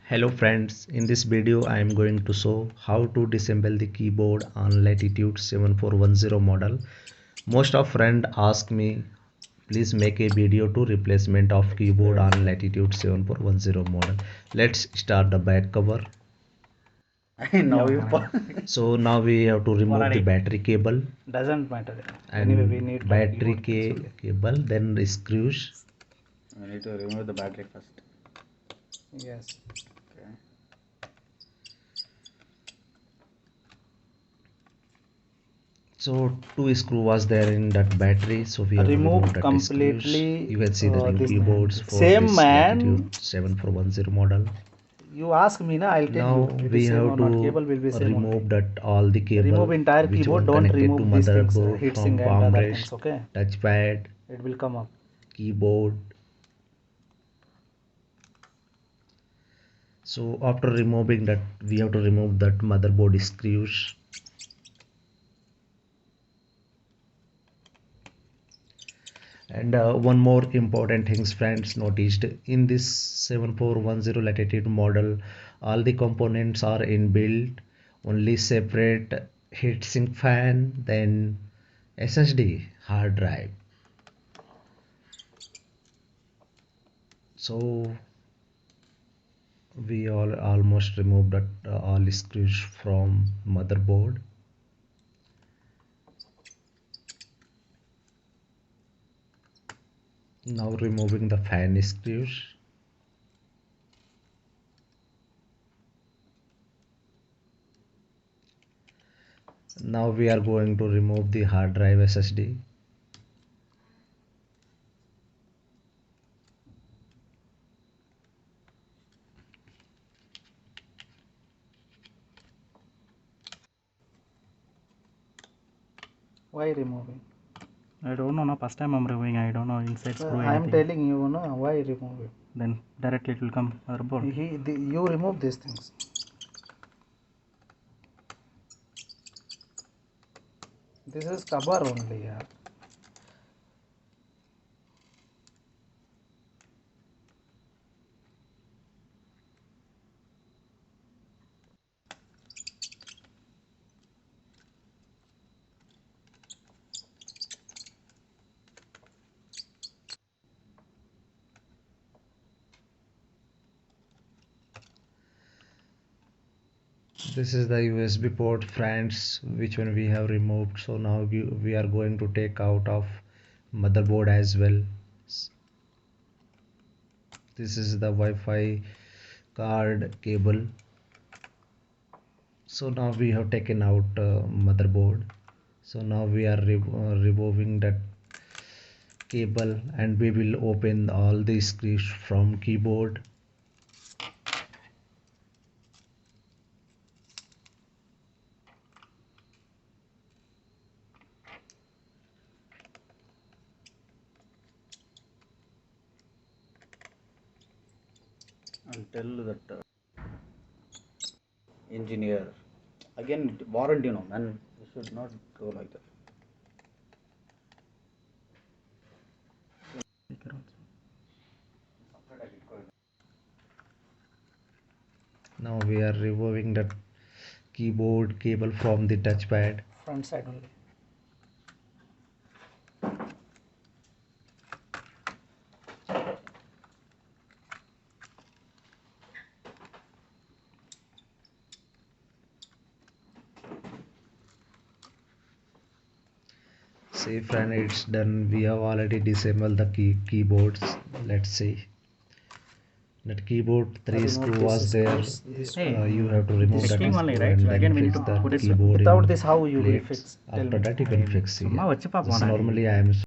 Hello friends, in this video I am going to show how to disassemble the keyboard on Latitude 7410 model. Most of friends ask me please make a video to replacement of keyboard on Latitude 7410 model. Let's start the back cover. I know you. So now we have to remove the battery cable Doesn't matter. and Anyway, we need battery keyboard cable, then the screws. We need to remove the battery first. Yes. Okay. So two screw was there in that battery, so we have Remove to remove that completely, screws. You can see the new this keyboards for same this man. Latitude 7410 model. You ask me, na? I'll tell Now you. It we is same or have not. to Cable will be same only. remove that all the cable Remove entire which keyboard. one Don't connected to remove these things, motherboard heat from sink and palm other rest, things. Okay. touchpad, It will come up. keyboard. So after removing that, we have to remove that motherboard screws. And one more important things friends noticed in this 7410 latitude model, all the components are inbuilt, only separate heatsink fan, then SSD hard drive. So we all almost removed that all screws from motherboard. Now removing the fan screws. Now we are going to remove the hard drive SSD. Why removing? I don't know. No, first time I'm removing. I don't know inside screw. I am anything. telling you, no. Why remove it? Then directly it will come motherboard. You remove these things. This is cover only. Yeah. This is the USB port friends, which one we have removed. So now we are going to take out of motherboard as well. This is the Wi-Fi card cable. So now we have taken out motherboard. So now we are removing that cable and we will open all the screws from keyboard. I'll tell that engineer again warranty, no man, you should not go like that. Now we are removing that keyboard cable from the touchpad. Front side only. See friend, it's done. We have already disabled the keyboards. Let's see. That keyboard three screw was there. You have to remove that checking only, screw right? and So then again we need fix to the put it. keyboard Without in this, how you will plates. fix? Tell After me. that you can fix it. சும்மா வச்சு Just பார்ப்போம். normally I am